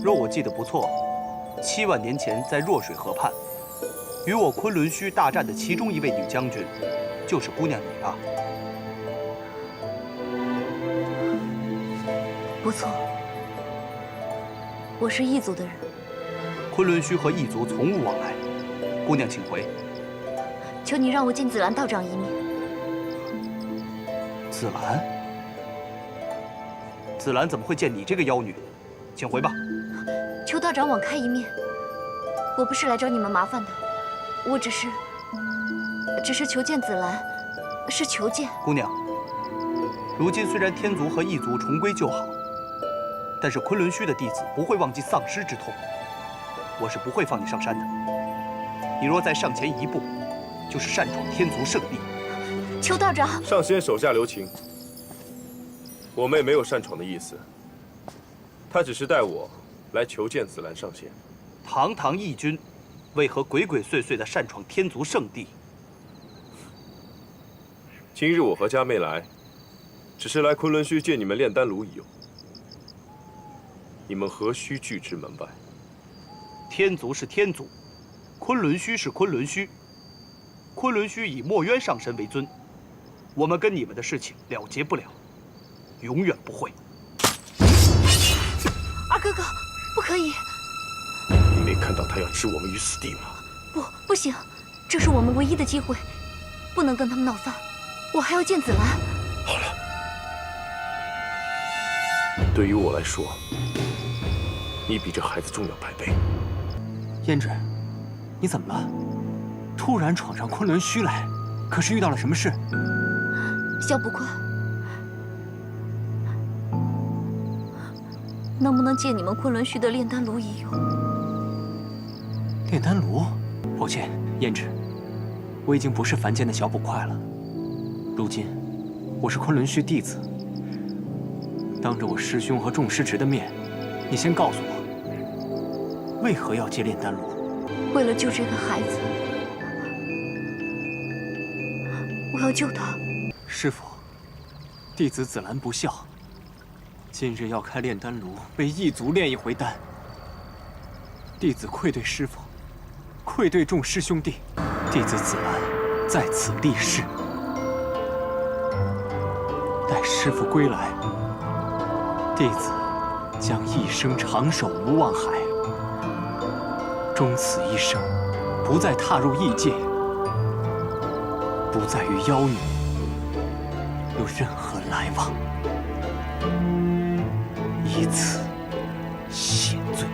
若我记得不错，7万年前在弱水河畔，与我昆仑虚大战的其中一位女将军，就是姑娘你啊。不错，我是异族的人。昆仑虚和异族从无往来，姑娘请回。求你让我见紫兰道长一面。紫兰？紫兰怎么会见你这个妖女？请回吧。求道长网开一面。我不是来找你们麻烦的，我只是求见紫兰，是求见。姑娘，如今虽然天族和异族重归旧好，但是昆仑虚的弟子不会忘记丧师之痛。我是不会放你上山的。你若再上前一步，就是擅闯天族圣地。求道长，上仙手下留情。我妹没有擅闯的意思，她只是带我来求见紫兰上仙。堂堂义军，为何鬼鬼祟祟地擅闯天族圣地？今日我和家妹来，只是来昆仑虚借你们炼丹炉一用。你们何须拒之门外？天族是天族，昆仑虚是昆仑虚。昆仑虚以墨渊上神为尊，我们跟你们的事情了结不了，永远不会。二哥哥，不可以！你没看到他要置我们于死地吗？不行，这是我们唯一的机会，不能跟他们闹翻。我还要见紫兰。好了，对于我来说，你比这孩子重要100倍。胭脂，你怎么了？突然闯上昆仑虚来，可是遇到了什么事？萧不快，能不能借你们昆仑虚的炼丹炉一用？炼丹炉？抱歉，胭脂，我已经不是凡间的小捕快了。如今，我是昆仑虚弟子。当着我师兄和众师侄的面，你先告诉我，为何要借炼丹炉？为了救这个孩子，我要救他。师父，弟子紫兰不孝，今日要开炼丹炉，为异族炼一回丹。弟子愧对师父，愧对众师兄弟。弟子紫兰在此立誓，待师父归来，弟子将一生长守无妄海，终此一生，不再踏入异界，不再与妖女有任何来往，以此谢罪。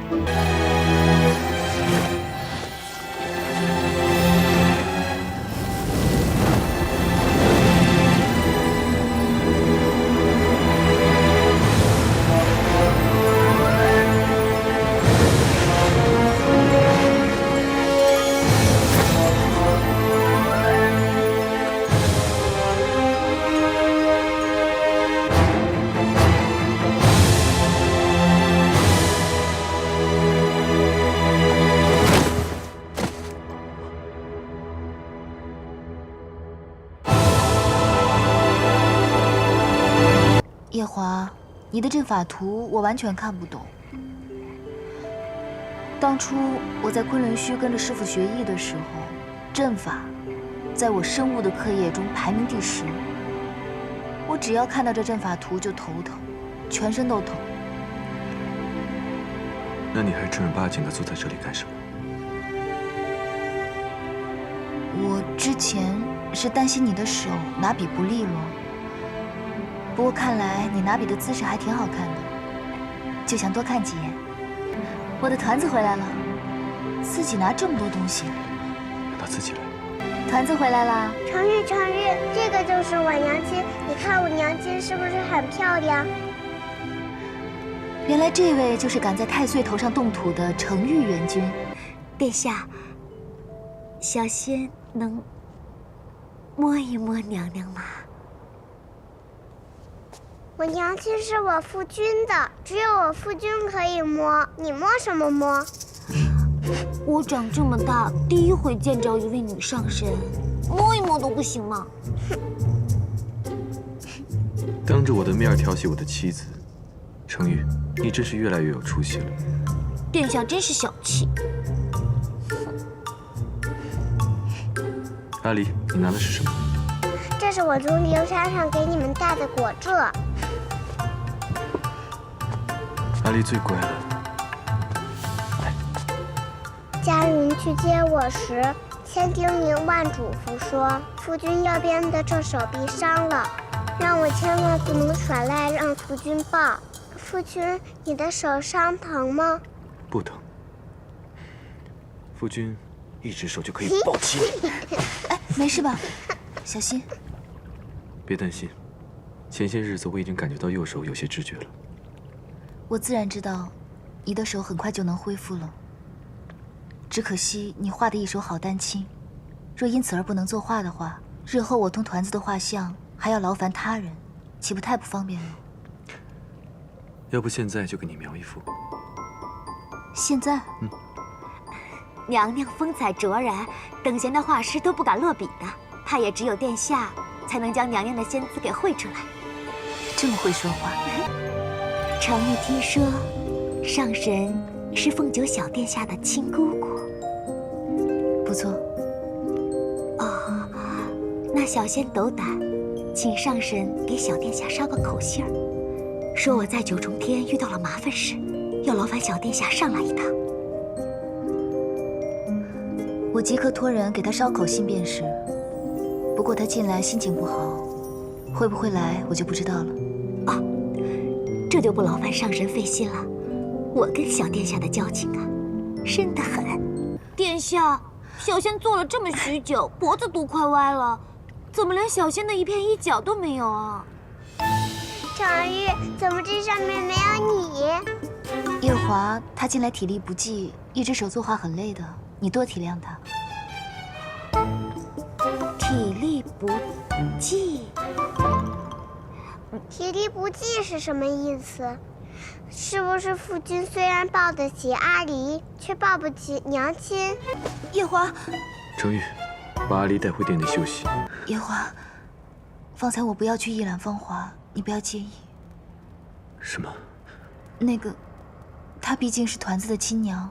夜华，你的阵法图我完全看不懂。当初我在昆仑虚跟着师傅学艺的时候，阵法在我生物的课业中排名第10。我只要看到这阵法图就头疼，全身都疼。那你还正儿八经的坐在这里干什么？我之前是担心你的手拿笔不利落。不过看来你拿笔的姿势还挺好看的，就想多看几眼。我的团子回来了，自己拿这么多东西，让他自己来。团子回来啦！成玉，这个就是我娘亲，你看我娘亲是不是很漂亮？原来这位就是赶在太岁头上动土的成玉元君。殿下，小仙能摸一摸娘娘吗？我娘亲是我夫君的，只有我夫君可以摸，你摸什么摸？我长这么大，第一回见着一位女上神，摸一摸都不行吗？当着我的面调戏我的妻子，程玉，你真是越来越有出息了。殿下真是小气。阿离，你拿的是什么？这是我从灵山上给你们带的果汁。阿离最乖了。家人去接我时，千叮咛万嘱咐说，夫君右边的这手臂伤了，让我千万不能耍赖让夫君抱。夫君，你的手伤疼吗？不疼。夫君一只手就可以抱起你。哎，没事吧？小心。别担心，前些日子我已经感觉到右手有些知觉了。我自然知道，你的手很快就能恢复了。只可惜你画的一手好丹青，若因此而不能作画的话，日后我同团子的画像还要劳烦他人，岂不太不方便了？要不现在就给你描一幅。现在？娘娘风采卓然，等闲的画师都不敢落笔的，怕也只有殿下才能将娘娘的仙姿给绘出来。这么会说话。常玉听说，上神是凤九小殿下的亲姑姑。不错。哦，那小仙斗胆，请上神给小殿下捎个口信儿，说我在九重天遇到了麻烦事，要劳烦小殿下上来一趟。我即刻托人给他捎口信便是。不过他近来心情不好，会不会来我就不知道了。哦，这就不劳烦上神费心了。我跟小殿下的交情啊，深得很。殿下，小仙坐了这么许久，脖子都快歪了，怎么连小仙的一片衣角都没有啊？常玉，怎么这上面没有你？夜华他近来体力不济，一只手作画很累的，你多体谅他。体力不济，体力不济是什么意思？是不是夫君虽然抱得起阿离，却抱不起娘亲？夜华，程玉，把阿离带回殿内休息。夜华，方才我不要去一览芳华，你不要介意。什么？那个，她毕竟是团子的亲娘。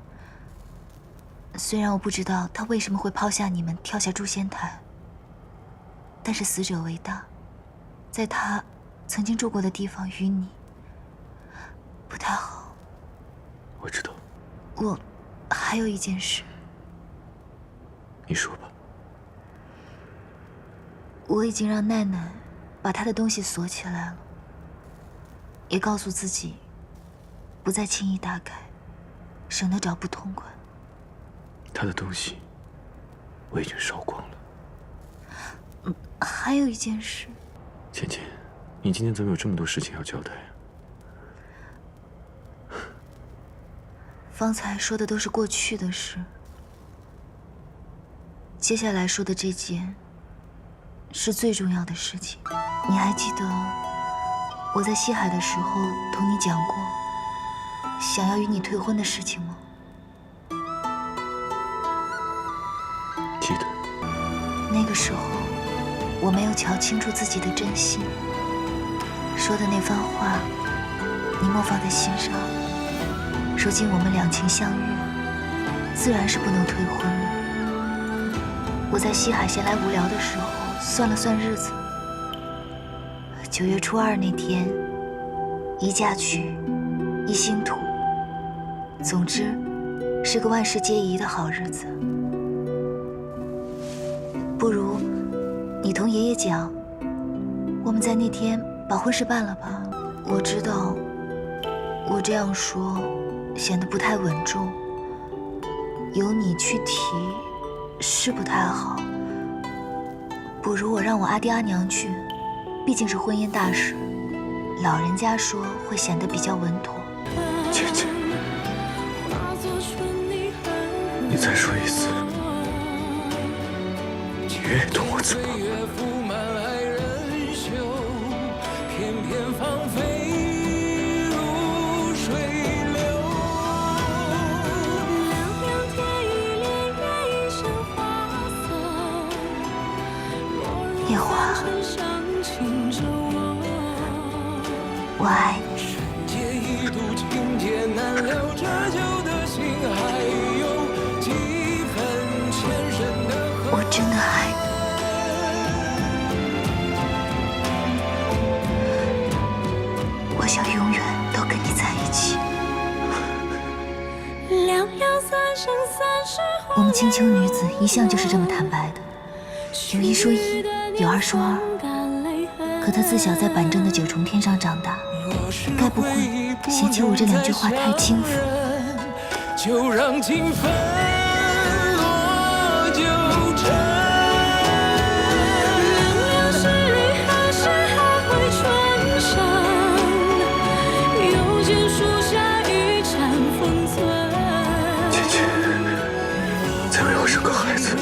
虽然我不知道她为什么会抛下你们跳下诛仙台，但是死者为大，在她曾经住过的地方与你不太好。我知道。我还有一件事。你说吧。我已经让奈奈把她的东西锁起来了，也告诉自己不再轻易打开，省得找不痛快。她的东西我已经烧光了。还有一件事。芊芊，你今天怎么有这么多事情要交代啊？方才说的都是过去的事，接下来说的这件是最重要的事情。你还记得我在西海的时候同你讲过想要与你退婚的事情吗？记得。那个时候我没有瞧清楚自己的真心，说的那番话你莫放在心上。如今我们两情相悦，自然是不能退婚了。我在西海闲来无聊的时候算了算日子，9月初2那天，一嫁娶，一新土，总之是个万事皆宜的好日子。不如你同爷爷讲，我们在那天把婚事办了吧。我知道我这样说显得不太稳重，由你去提是不太好。不如我让我阿爹阿娘去，毕竟是婚姻大事，老人家说会显得比较稳妥。芊芊，你再说一次，你愿意同我走吗？夜华，我爱你。真的爱你。我想永远都跟你在一起。我们青丘女子一向就是这么坦白的，有一说一，有二说二。可她自小在板正的九重天上长大，该不会嫌弃我这2句话太轻浮？就让情分落九尘，凉凉是雨，还是还会春山？又见树下一禅封存。姐姐，再为我生个孩子。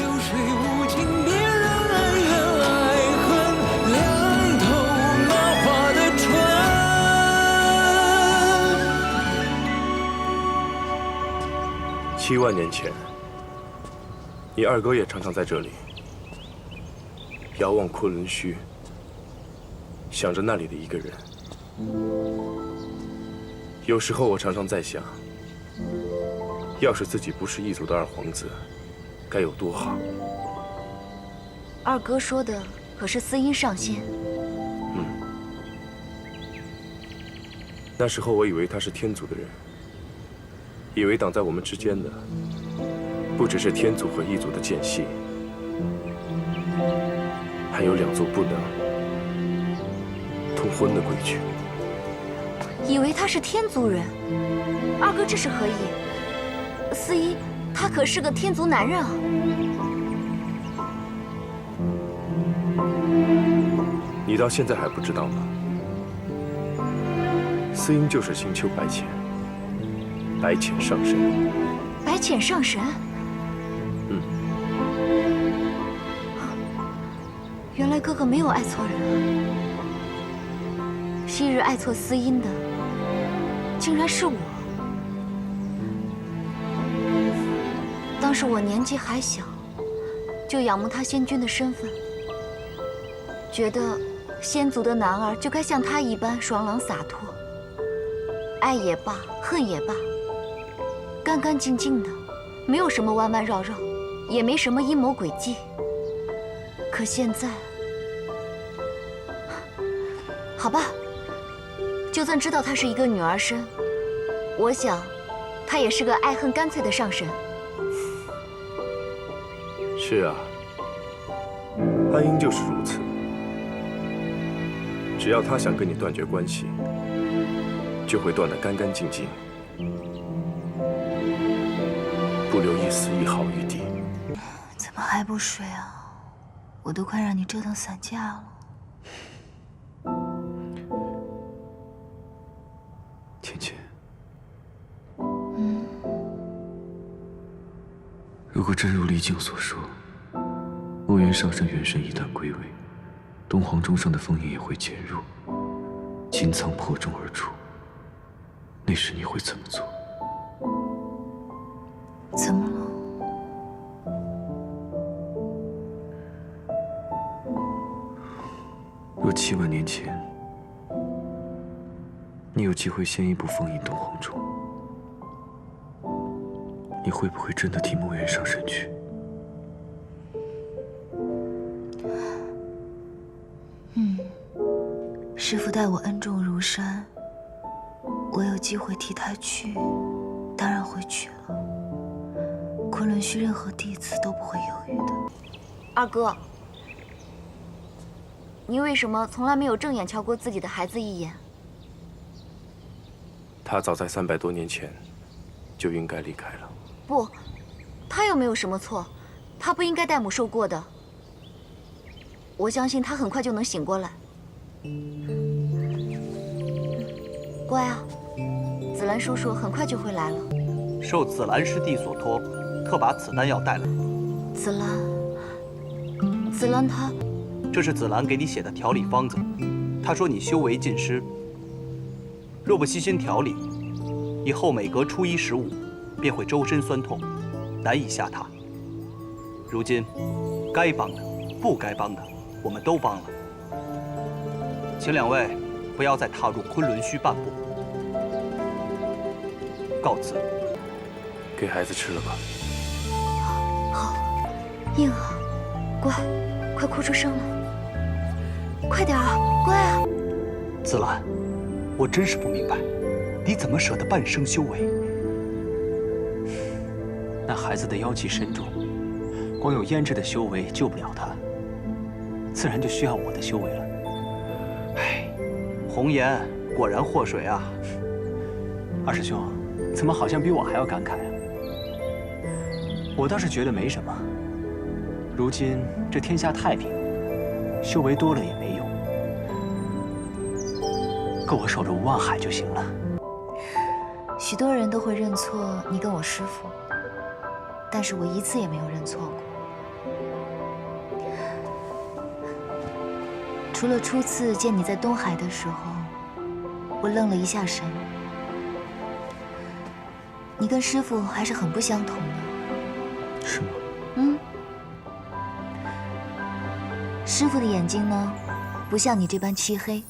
7万年前，你二哥也常常在这里遥望昆仑虚，想着那里的一个人。有时候我常常在想，要是自己不是异族的二皇子，该有多好。二哥说的可是司音上仙？那时候我以为他是天族的人，以为挡在我们之间的不只是天族和异族的间隙，还有2族不能通婚的规矩。以为他是天族人？二哥这是何意？司音，他可是个天族男人啊！你到现在还不知道吗？司音就是星丘白浅，白浅上神。白浅上神？原来哥哥没有爱错人啊！昔日爱错司音的，竟然是我。当时我年纪还小，就仰慕他仙君的身份，觉得仙族的男儿就该像他一般爽朗洒脱，爱也罢，恨也罢，干干净净的，没有什么弯弯绕绕，也没什么阴谋诡计。可现在，好吧，就算知道她是一个女儿身，我想，她也是个爱恨干脆的上神。是啊，安英就是如此。只要他想跟你断绝关系，就会断得干干净净，不留一丝一毫余地。怎么还不睡啊？我都快让你折腾散架了。芊芊，嗯，如果真如李靖所说，墨渊上神元神一旦归位，东皇钟上的封印也会减弱，金苍破钟而出，那时你会怎么做？怎么了？若7万年前，你有机会先一步封印东皇钟，你会不会真的替墨渊上神去？师父待我恩重如山，我有机会替他去，当然会去了。昆仑虚任何弟子都不会犹豫的。二哥，你为什么从来没有正眼瞧过自己的孩子一眼？他早在300多年前就应该离开了。不，他又没有什么错，他不应该代母受过的。我相信他很快就能醒过来。乖啊，紫兰叔叔很快就会来了。受紫兰师弟所托，特把此丹药带来。紫兰她……这是紫兰给你写的调理方子。她说你修为尽失，若不悉心调理，以后每隔初1、15，便会周身酸痛，难以下榻。如今，该帮的、不该帮的，我们都帮了。请2位不要再踏入昆仑虚半步。告辞。给孩子吃了吧。好，应儿。乖，快哭出声了，快点啊，乖啊！紫兰，我真是不明白，你怎么舍得半生修为？那孩子的妖气深重，光有胭脂的修为救不了他，自然就需要我的修为了。哎，红颜果然祸水啊！二师兄，怎么好像比我还要感慨啊？我倒是觉得没什么。如今这天下太平，修为多了也没用，够我守着无望海就行了。许多人都会认错你跟我师父，但是我一次也没有认错过。除了初次见你在东海的时候，我愣了一下神。你跟师父还是很不相同的。是吗？嗯。师父的眼睛呢，不像你这般漆黑，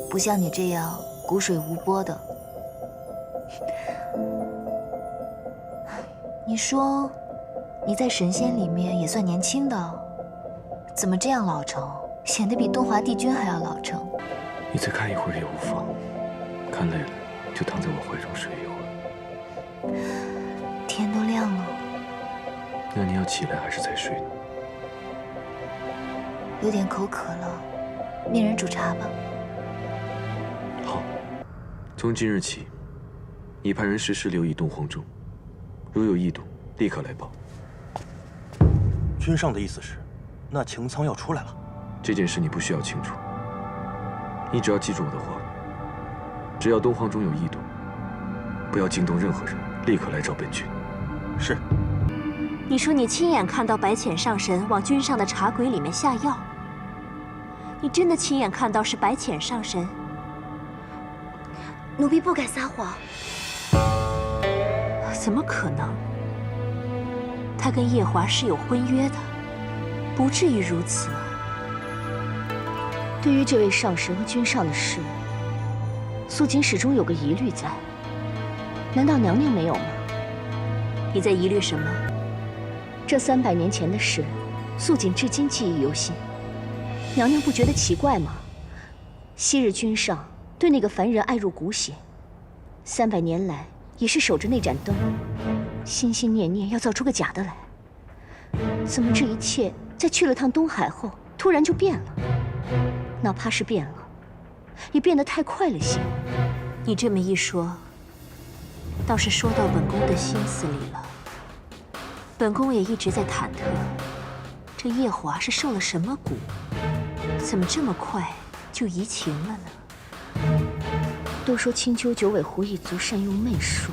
不像你这样谷水无波的。你说，你在神仙里面也算年轻的，怎么这样老成，显得比东华帝君还要老成？你再看一会儿也无妨，看累了就躺在我怀中睡一会儿。天都亮了。那你要起来还是再睡呢？有点口渴了，命人煮茶吧。好，从今日起，你派人时时留意东皇钟，如有异动，立刻来报。君上的意思是，那擎苍要出来了？这件事你不需要清楚，你只要记住我的话，只要东皇钟有异动，不要惊动任何人，立刻来找本君。是。你说你亲眼看到白浅上神往君上的茶鬼里面下药？你真的亲眼看到是白浅上神？奴婢不敢撒谎。怎么可能？他跟夜华是有婚约的，不至于如此啊。对于这位上神和君上的事，素锦始终有个疑虑在。难道娘娘没有吗？你在疑虑什么？这300年前的事，素锦至今记忆犹新。娘娘不觉得奇怪吗？昔日君上对那个凡人爱入骨血，300年来也是守着那盏灯，心心念念要造出个假的来。怎么这一切在去了趟东海后，突然就变了？哪怕是变了，也变得太快了些。你这么一说，倒是说到本宫的心思里了。本宫也一直在忐忑，这夜华是受了什么蛊，怎么这么快就移情了呢？都说青丘九尾狐一族善用媚术，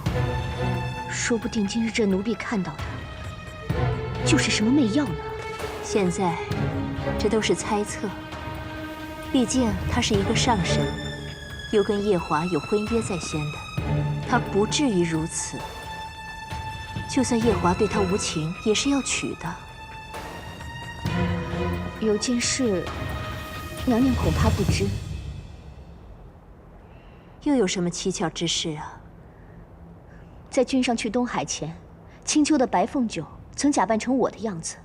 说不定今日这奴婢看到的，就是什么媚药呢？现在，这都是猜测。毕竟他是一个上神，又跟夜华有婚约在先的，他不至于如此。就算夜华对他无情，也是要娶的。有件事，娘娘恐怕不知。又有什么蹊跷之事啊？在君上去东海前，青丘的白凤九曾假扮成我的样子，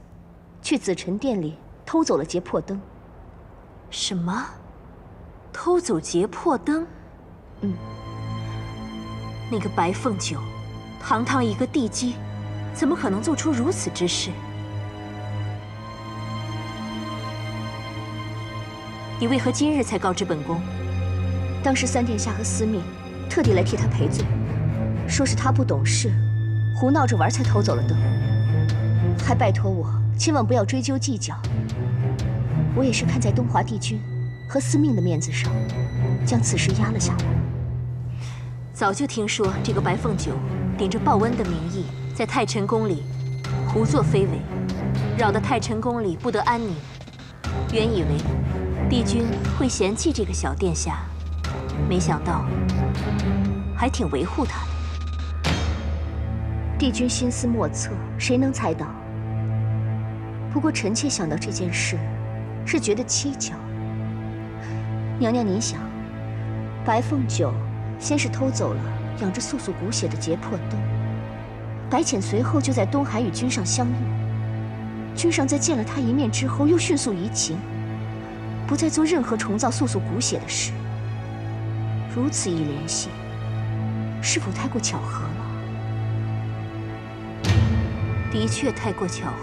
去紫宸殿里偷走了劫魄灯。什么？偷走劫魄灯？嗯。那个白凤九，堂堂一个帝姬，怎么可能做出如此之事？你为何今日才告知本宫？当时三殿下和司命特地来替他赔罪，说是他不懂事，胡闹着玩才偷走了灯，还拜托我千万不要追究计较。我也是看在东华帝君和司命的面子上，将此事压了下来。早就听说这个白凤九顶着报恩的名义，在太晨宫里胡作非为，扰得太晨宫里不得安宁。原以为帝君会嫌弃这个小殿下，没想到还挺维护他的。帝君心思莫测，谁能猜到？不过臣妾想到这件事，是觉得蹊跷。娘娘您想，白凤九先是偷走了养着素素骨血的劫魄灯，白浅随后就在东海与君上相遇，君上在见了他一面之后，又迅速移情，不再做任何重造素素骨血的事。如此一联系，是否太过巧合了？的确太过巧合。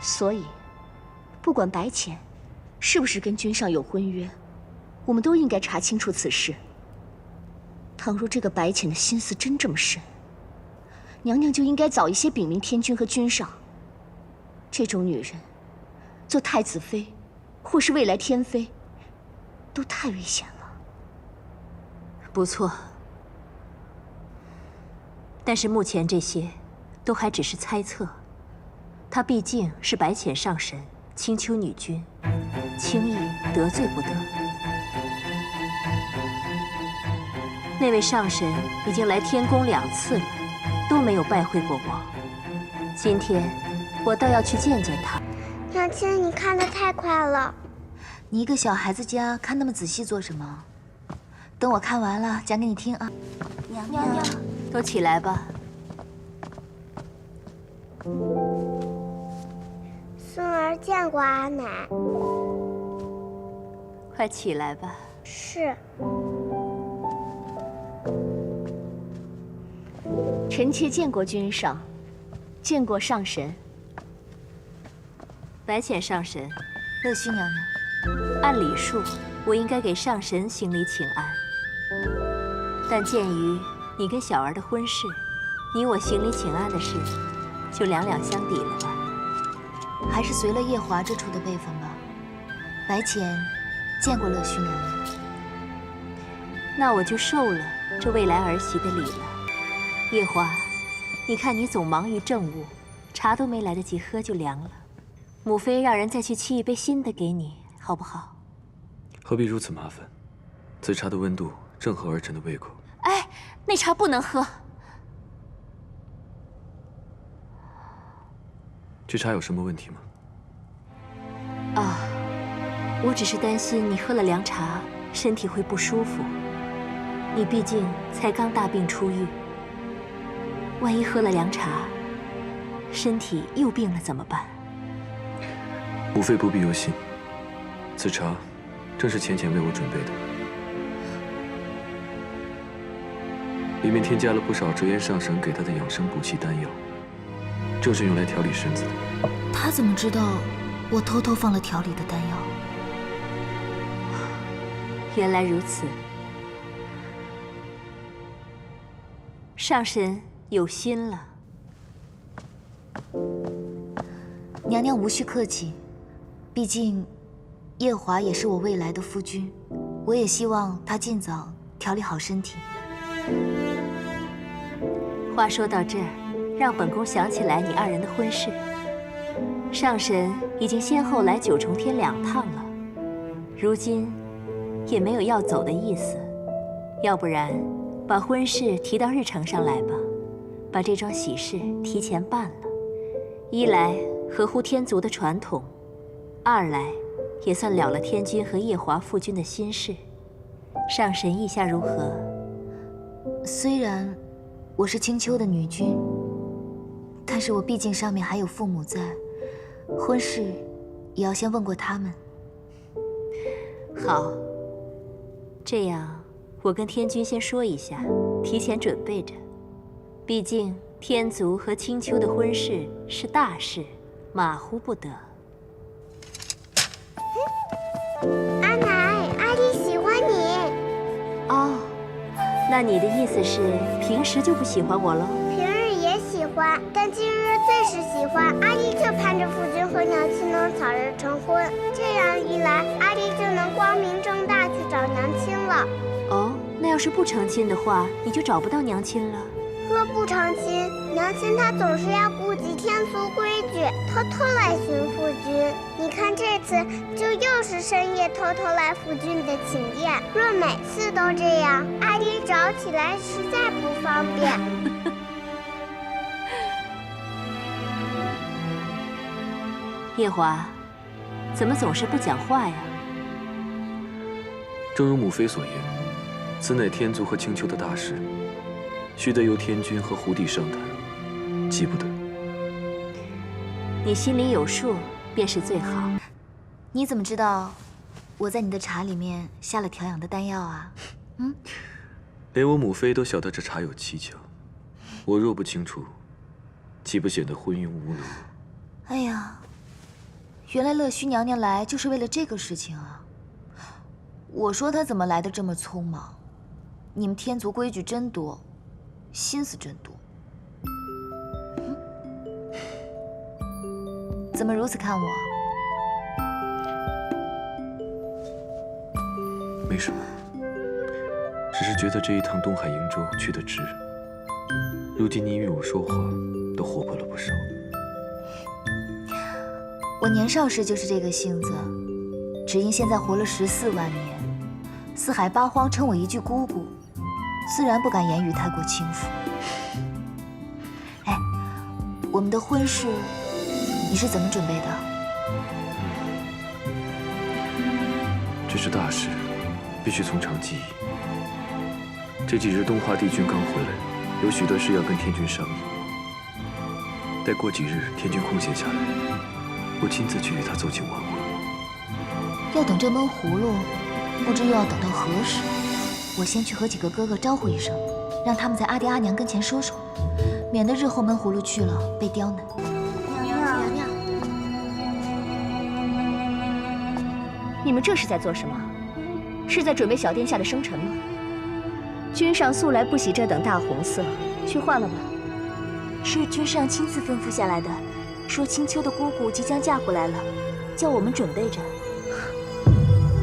所以，不管白浅是不是跟君上有婚约，我们都应该查清楚此事。倘若这个白浅的心思真这么深，娘娘就应该早一些禀明天君和君上。这种女人，做太子妃，或是未来天妃，都太危险了。不错，但是目前这些都还只是猜测。她毕竟是白浅上神、青丘女君，轻易得罪不得。那位上神已经来天宫2次了，都没有拜会过我。今天我倒要去见见他。娘亲，你看得太快了。你一个小孩子家看那么仔细做什么？等我看完了讲给你听啊。娘娘，都起来吧。孙儿见过阿奶。快起来吧。是。臣妾见过君上，见过上神。白浅上神，乐须娘娘，按礼数，我应该给上神行礼请安。但鉴于你跟小儿的婚事，你我行礼请安的事，就两两相抵了吧。还是随了夜华这处的辈分吧。白浅见过乐须娘娘。那我就受了这未来儿媳的礼了。夜华，你看你总忙于政务，茶都没来得及喝就凉了。母妃让人再去沏一杯新的给你，好不好？何必如此麻烦？此茶的温度正合儿臣的胃口。哎，那茶不能喝。这茶有什么问题吗？啊，我只是担心你喝了凉茶，身体会不舒服。你毕竟才刚大病初愈，万一喝了凉茶，身体又病了怎么办？母妃不必忧心，此茶正是浅浅为我准备的，里面添加了不少折颜上神给他的养生补气丹药，正是用来调理身子的。他怎么知道我偷偷放了调理的丹药？原来如此，上神有心了。娘娘无需客气，毕竟夜华也是我未来的夫君，我也希望她尽早调理好身体。话说到这儿，让本宫想起来你二人的婚事。上神已经先后来9重天2趟了，如今也没有要走的意思。要不然，把婚事提到日程上来吧，把这桩喜事提前办了。一来合乎天族的传统，二来也算了了天君和夜华夫君的心事。上神意下如何？虽然我是青丘的女君，但是我毕竟上面还有父母在，婚事也要先问过他们。好，这样我跟天君先说一下，提前准备着。毕竟天族和青丘的婚事是大事，马虎不得。阿奶，阿弟喜欢你。哦，那你的意思是平时就不喜欢我喽？平日也喜欢，但今日最是喜欢。阿弟就盼着夫君和娘亲能早日成婚，这样一来，阿弟就能光明正大去找娘亲了。哦，那要是不成亲的话，你就找不到娘亲了。若不成亲，娘亲她总是要顾及天族规矩，偷偷来寻夫君。你看这次就又是深夜偷偷来夫君的寝殿。若每次都这样，阿弟找起来实在不方便。夜华，怎么总是不讲话呀？正如母妃所言，此乃天族和青丘的大事，须得由天君和胡帝商谈。急不得。你心里有数便是最好。你怎么知道我在你的茶里面下了调养的丹药啊？连我母妃都晓得这茶有蹊跷，我若不清楚，岂不显得昏庸无能？哎呀，原来乐须娘娘来就是为了这个事情啊！我说她怎么来的这么匆忙？你们天族规矩真多，心思真多。怎么如此看我？没什么，只是觉得这一趟东海瀛洲去得值。如今你与我说话，都活泼了不少。我年少时就是这个性子，只因现在活了14万年，四海八荒称我一句姑姑，自然不敢言语太过轻浮。哎，我们的婚事你是怎么准备的？这是大事，必须从长计议。这几日东华帝君刚回来，有许多事要跟天君商议。待过几日，天君空闲下来，我亲自去与他奏请完婚。要等这闷葫芦，不知又要等到何时。我先去和几个哥哥招呼一声，让他们在阿爹阿娘跟前说说，免得日后闷葫芦去了被刁难。娘娘，你们这是在做什么？是在准备小殿下的生辰吗？君上素来不喜这等大红色，去换了吧。是君上亲自吩咐下来的，说青丘的姑姑即将嫁过来了，叫我们准备着。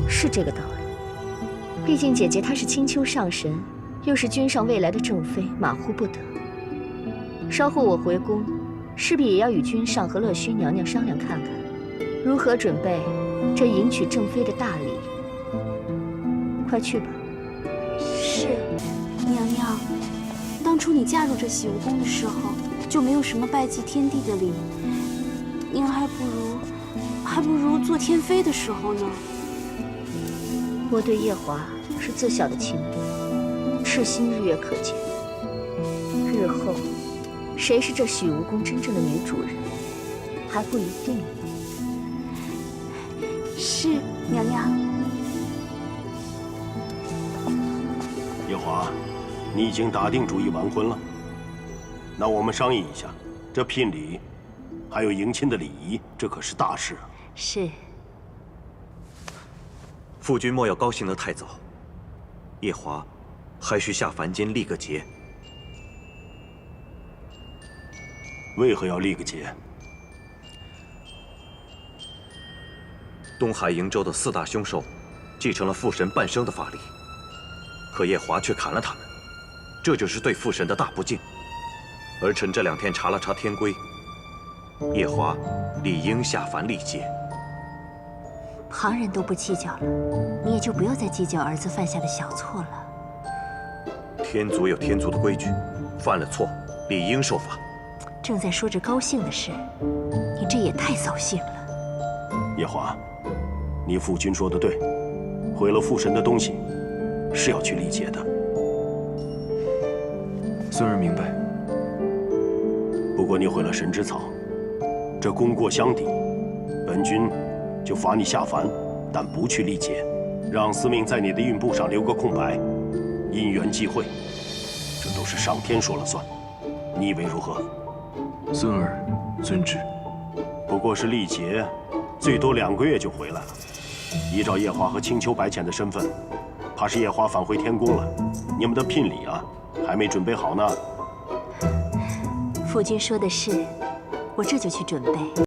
是这个道理。毕竟姐姐她是青丘上神，又是君上未来的正妃，马虎不得。稍后我回宫，势必也要与君上和乐须娘娘商量看看，如何准备这迎娶正妃的大礼。快去吧。是，娘娘，当初你嫁入这洗梧宫的时候，就没有什么拜祭天地的礼，您还不如做天妃的时候呢。我对夜华是自小的情谊，赤心日月可见。日后谁是这洗梧宫真正的女主人，还不一定。是，娘娘。夜华，你已经打定主意完婚了，那我们商议一下，这聘礼，还有迎亲的礼仪，这可是大事啊。是。父君莫要高兴得太早，夜华还需下凡间历个劫。为何要历个劫？东海瀛洲的4大凶兽，继承了父神半生的法力，可夜华却砍了他们，这就是对父神的大不敬。儿臣这2天查了查天规，夜华理应下凡历劫。旁人都不计较了，你也就不要再计较儿子犯下的小错了。天族有天族的规矩，犯了错理应受罚。正在说着高兴的事，你这也太扫兴了。夜华，你父君说的对，毁了父神的东西，是要去历劫的。孙儿明白。不过你毁了神之草，这功过相抵，本君就罚你下凡，但不去历劫，让司命在你的运部上留个空白，因缘际会，这都是上天说了算。你以为如何？孙儿遵旨。不过是历劫，最多2个月就回来了。依照夜华和青丘白浅的身份，怕是夜华返回天宫了。你们的聘礼啊，还没准备好呢。父君说的是，我这就去准备。